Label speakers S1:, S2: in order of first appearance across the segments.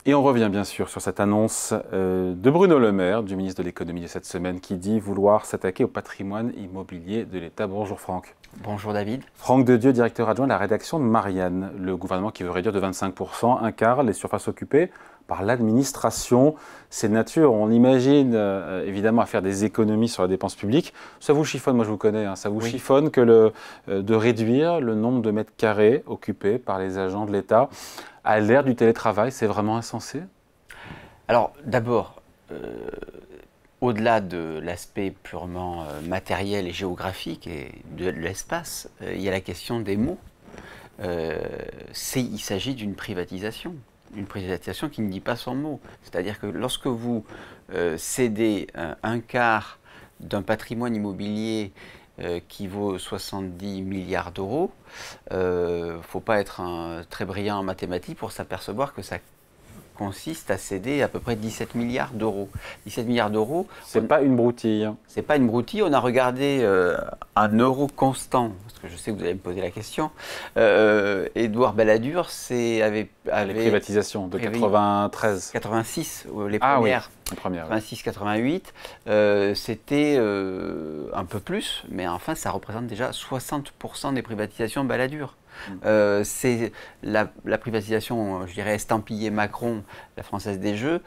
S1: Et on revient bien sûr sur cette annonce de Bruno Le Maire, du ministre de l'économie de cette semaine, qui dit vouloir s'attaquer au patrimoine immobilier de l'État. Bonjour Franck.
S2: Bonjour David.
S1: Franck Dedieu, directeur adjoint de la rédaction de Marianne. Le gouvernement qui veut réduire de 25%, un quart, les surfaces occupées par l'administration. C'est de nature, on imagine évidemment à faire des économies sur la dépense publique. Ça vous chiffonne, moi je vous connais, hein, ça vous chiffonne que de réduire le nombre de mètres carrés occupés par les agents de l'État à l'ère du télétravail, c'est vraiment insensé?
S2: Alors d'abord, au-delà de l'aspect purement matériel et géographique et de l'espace, il y a la question des mots. Il s'agit d'une privatisation qui ne dit pas son mot. C'est-à-dire que lorsque vous cédez un quart d'un patrimoine immobilier qui vaut 70 milliards d'euros, il ne faut pas être très brillant en mathématiques pour s'apercevoir que ça consiste à céder à peu près 17 milliards d'euros. 17 milliards d'euros...
S1: C'est pas une broutille.
S2: C'est pas une broutille. On a regardé un euro constant, parce que je sais que vous allez me poser la question. Édouard Balladur avait
S1: les privatisations de 93.
S2: 86, les premières.
S1: Oui, les premières.
S2: 86-88, c'était un peu plus, mais enfin ça représente déjà 60% des privatisations Balladur. C'est la privatisation, je dirais, estampillée Macron, la Française des Jeux,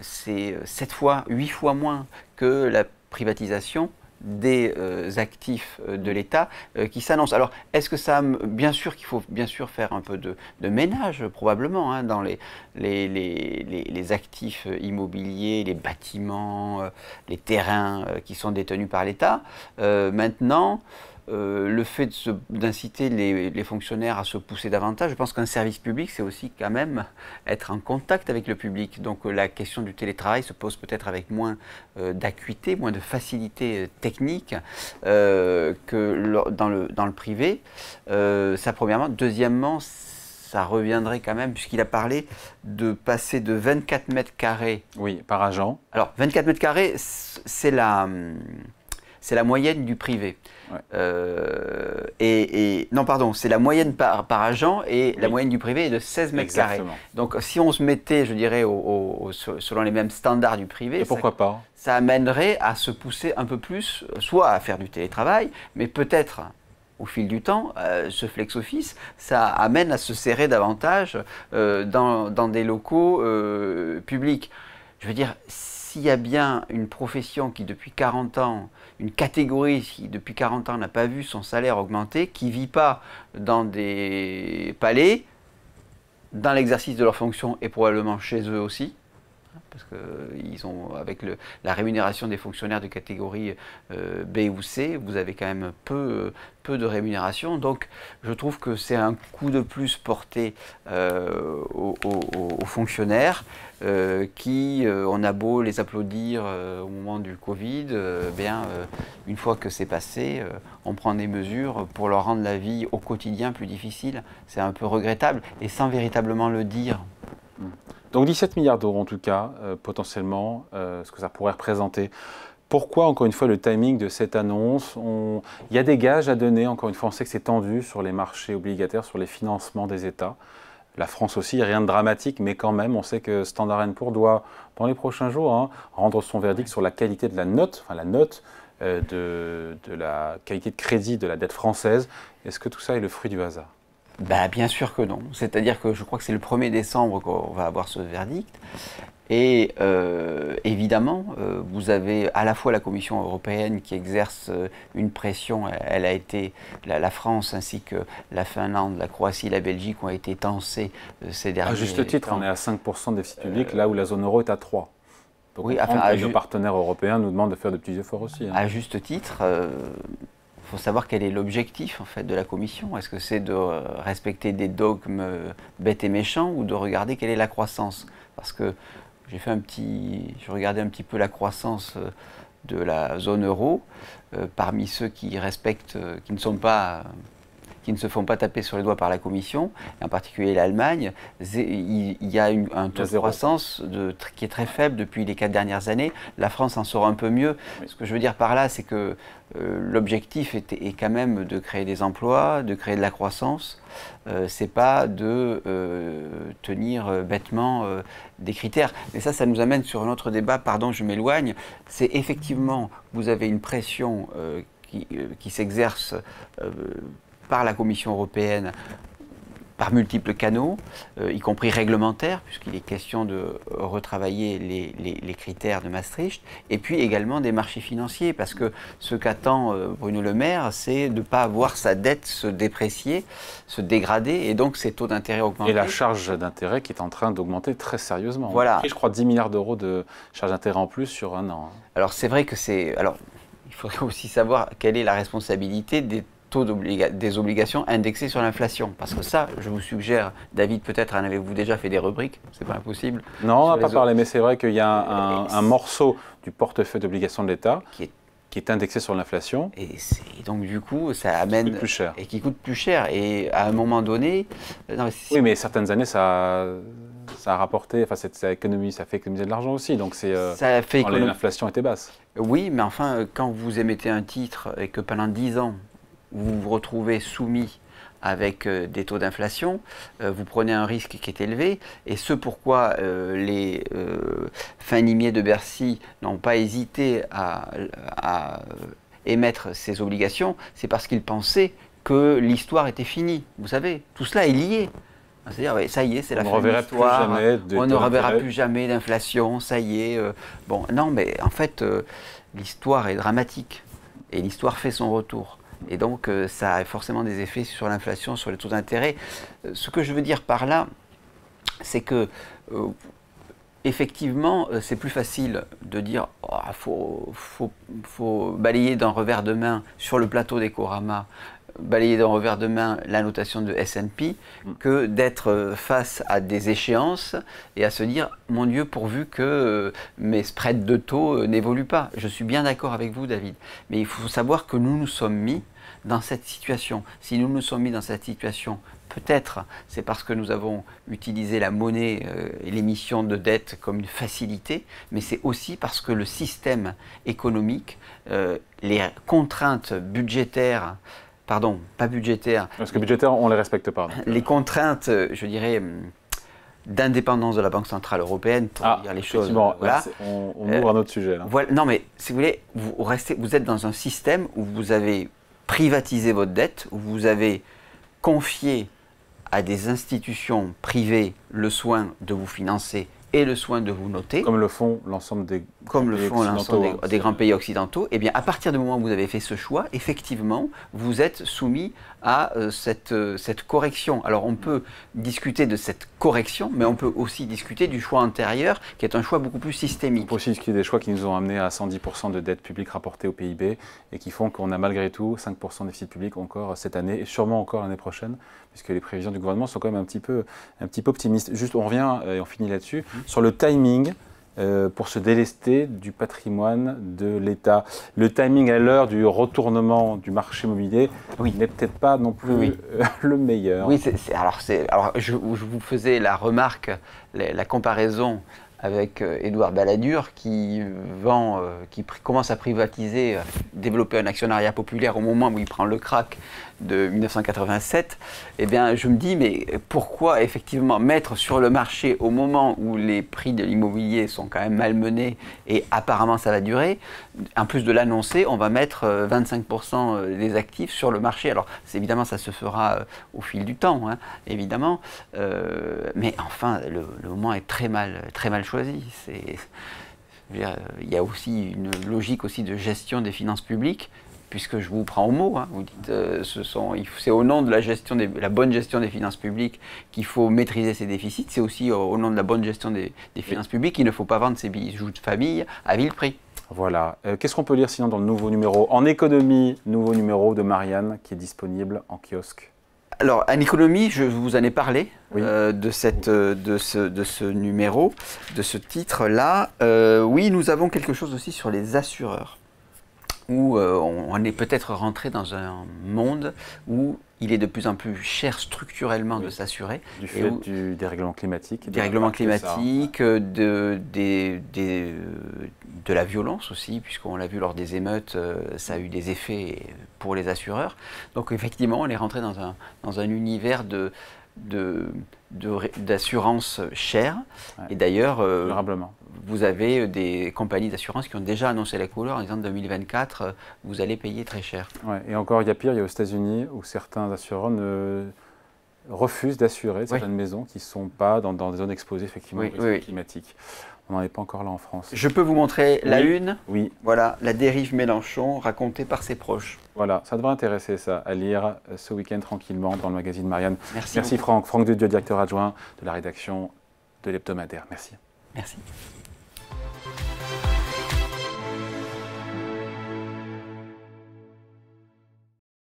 S2: c'est 7 fois, 8 fois moins que la privatisation des actifs de l'État qui s'annoncent. Alors, est-ce que ça... Bien sûr qu'il faut bien sûr faire un peu de ménage, probablement, hein, dans les actifs immobiliers, les bâtiments, les terrains qui sont détenus par l'État. Maintenant... le fait d'inciter les fonctionnaires à se pousser davantage, je pense qu'un service public, c'est aussi quand même être en contact avec le public. Donc la question du télétravail se pose peut-être avec moins d'acuité, moins de facilité technique que dans le privé. Ça, premièrement. Deuxièmement, ça reviendrait quand même, puisqu'il a parlé de passer de 24 mètres carrés.
S1: Oui, par agent.
S2: Alors, 24 mètres carrés, c'est la moyenne du privé. Ouais. Non, pardon, c'est la moyenne par agent et la moyenne du privé est de 16 mètres carrés. Donc, si on se mettait, je dirais, selon les mêmes standards du privé, ça amènerait à se pousser un peu plus, soit à faire du télétravail, mais peut-être, au fil du temps, ce flex-office, ça amène à se serrer davantage dans des locaux publics. Je veux dire, s'il y a bien une profession qui depuis 40 ans, une catégorie qui depuis 40 ans n'a pas vu son salaire augmenter, qui ne vit pas dans des palais, dans l'exercice de leurs fonctions et probablement chez eux aussi, parce qu'ils ont, avec la rémunération des fonctionnaires de catégorie B ou C, vous avez quand même peu de rémunération. Donc je trouve que c'est un coup de plus porté aux fonctionnaires qui, on a beau les applaudir au moment du Covid, une fois que c'est passé, on prend des mesures pour leur rendre la vie au quotidien plus difficile. C'est un peu regrettable et sans véritablement le dire.
S1: Donc 17 milliards d'euros en tout cas, potentiellement, ce que ça pourrait représenter. Pourquoi, encore une fois, le timing de cette annonce? Il y a des gages à donner, encore une fois, on sait que c'est tendu sur les marchés obligataires, sur les financements des États. La France aussi, rien de dramatique, mais quand même, on sait que Standard & Poor's doit, dans les prochains jours, hein, rendre son verdict sur la qualité de la note, enfin la note de la qualité de crédit de la dette française. Est-ce que tout ça est le fruit du hasard?
S2: Bah, bien sûr que non. C'est-à-dire que je crois que c'est le 1er décembre qu'on va avoir ce verdict. Et évidemment, vous avez à la fois la Commission européenne qui exerce une pression. Elle a été, la France ainsi que la Finlande, la Croatie, la Belgique ont été tensées ces derniers temps.
S1: À juste titre, on est à 5% de déficit public, là où la zone euro est à 3%. Donc oui, nos partenaires européens nous demandent de faire de petits efforts aussi. Hein.
S2: À juste titre. Il faut savoir quel est l'objectif en fait de la Commission. Est-ce que c'est de respecter des dogmes bêtes et méchants ou de regarder quelle est la croissance? Parce que j'ai regardé un petit peu la croissance de la zone euro parmi ceux qui respectent, qui qui ne se font pas taper sur les doigts par la Commission, et en particulier l'Allemagne, il y a un taux de croissance qui est très faible depuis les 4 dernières années. La France en sort un peu mieux. Ce que je veux dire par là, c'est que l'objectif est quand même de créer des emplois, de créer de la croissance. C'est pas de tenir bêtement des critères. Et ça nous amène sur un autre débat, pardon, je m'éloigne. C'est effectivement, vous avez une pression qui s'exerce par la Commission européenne par multiples canaux, y compris réglementaires, puisqu'il est question de retravailler les critères de Maastricht, et puis également des marchés financiers, parce que ce qu'attend Bruno Le Maire, c'est de ne pas voir sa dette se déprécier, se dégrader, et donc ses taux d'intérêt augmenter.
S1: Et la charge d'intérêt qui est en train d'augmenter très sérieusement.
S2: Voilà.
S1: Et je crois 10 milliards d'euros de charge d'intérêt en plus sur un an.
S2: Alors c'est vrai que c'est... Alors, il faudrait aussi savoir quelle est la responsabilité des des obligations indexées sur l'inflation. Parce que ça, je vous suggère, David, peut-être en avez-vous déjà fait des rubriques, c'est pas impossible.
S1: Non, on n'a pas parlé, mais c'est vrai qu'il y a un morceau du portefeuille d'obligations de l'État qui est indexé sur l'inflation.
S2: Et donc du coup, ça amène...
S1: Qui coûte plus cher.
S2: Et qui coûte plus cher. Et à un moment donné...
S1: Oui, mais certaines années, ça a rapporté, enfin, ça fait économiser de l'argent aussi. Donc quand l'inflation était basse.
S2: Oui, mais enfin, quand vous émettez un titre et que pendant 10 ans, vous vous retrouvez soumis avec des taux d'inflation, vous prenez un risque qui est élevé, et ce pourquoi les fins limiers de Bercy n'ont pas hésité à émettre ces obligations, c'est parce qu'ils pensaient que l'histoire était finie. Vous savez, tout cela est lié. C'est-à-dire, ouais, ça y est, c'est la fin de l'histoire, on ne reverra plus jamais d'inflation, ça y est. Bon, non, mais en fait, l'histoire est dramatique, et l'histoire fait son retour. Et donc, ça a forcément des effets sur l'inflation, sur les taux d'intérêt. Ce que je veux dire par là, c'est que, effectivement, c'est plus facile de dire faut balayer d'un revers de main sur le plateau d'Ecorama, balayer d'un revers de main la notation de S&P, que d'être face à des échéances et à se dire, mon Dieu, pourvu que mes spreads de taux n'évoluent pas. Je suis bien d'accord avec vous, David. Mais il faut savoir que nous nous sommes mis dans cette situation. Si nous nous sommes mis dans cette situation, peut-être c'est parce que nous avons utilisé la monnaie et l'émission de dette comme une facilité, mais c'est aussi parce que le système économique, les contraintes budgétaires, pardon, pas budgétaires.
S1: Parce que budgétaires, on ne les respecte pas.
S2: Les contraintes, je dirais, d'indépendance de la Banque Centrale Européenne, pour dire les choses.
S1: Voilà. On ouvre un autre sujet. Là.
S2: Voilà, non, mais si vous voulez, vous êtes dans un système où vous avez privatisé votre dette, où vous avez confié à des institutions privées le soin de vous financer et le soin de vous noter.
S1: Comme le font l'ensemble des
S2: grands pays occidentaux. Et bien, à partir du moment où vous avez fait ce choix, effectivement, vous êtes soumis à cette correction. Alors, on peut discuter de cette correction, mais on peut aussi discuter du choix antérieur, qui est un choix beaucoup plus systémique.
S1: On peut aussi discuter des choix qui nous ont amenés à 110% de dette publique rapportée au PIB et qui font qu'on a malgré tout 5% de déficit public encore cette année et sûrement encore l'année prochaine, puisque les prévisions du gouvernement sont quand même un petit peu optimistes. Juste, on revient et on finit là-dessus, sur le timing pour se délester du patrimoine de l'État. Le timing à l'heure du retournement du marché immobilier n'est peut-être pas non plus le meilleur.
S2: Oui, alors je vous faisais la remarque, la comparaison avec Édouard Balladur qui commence à privatiser, développer un actionnariat populaire au moment où il prend le krach de 1987, eh bien je me dis, mais pourquoi effectivement mettre sur le marché au moment où les prix de l'immobilier sont quand même malmenés et apparemment ça va durer, en plus de l'annoncer, on va mettre 25% des actifs sur le marché. Alors évidemment ça se fera au fil du temps, hein, évidemment, mais enfin le moment est très mal choisi. Il y a aussi une logique aussi de gestion des finances publiques, puisque je vous prends au mot, hein, vous dites c'est au nom de la bonne gestion des finances publiques qu'il faut maîtriser ces déficits, c'est aussi au nom de la bonne gestion des finances publiques qu'il ne faut pas vendre ses bijoux de famille à vil prix.
S1: Voilà. Qu'est-ce qu'on peut lire sinon dans le nouveau numéro En économie, nouveau numéro de Marianne qui est disponible en kiosque?
S2: Alors, en économie, je vous en ai parlé de ce numéro, de ce titre-là. Oui, nous avons quelque chose aussi sur les assureurs, où on est peut-être rentré dans un monde où il est de plus en plus cher structurellement de s'assurer.
S1: Du fait du dérèglement climatique.
S2: Des règlements climatiques, de la violence aussi, puisqu'on l'a vu lors des émeutes, ça a eu des effets pour les assureurs. Donc effectivement, on est rentré dans un univers d'assurance chère.
S1: Ouais.
S2: Et d'ailleurs,
S1: durablement.
S2: vous avez des compagnies d'assurance qui ont déjà annoncé la couleur en disant 2024, vous allez payer très cher.
S1: Ouais. Et encore, il y a pire, il y a aux États-Unis où certains assureurs refusent d'assurer certaines maisons qui ne sont pas dans des zones exposées effectivement aux risques climatiques. On n'en est pas encore là en France.
S2: Je peux vous montrer la une.
S1: Oui.
S2: Voilà, la dérive Mélenchon racontée par ses proches.
S1: Voilà, ça devrait intéresser ça, à lire ce week-end tranquillement dans le magazine Marianne.
S2: Merci
S1: Franck. Franck Dedieu, directeur adjoint de la rédaction de l'hebdomadaire. Merci.
S2: Merci.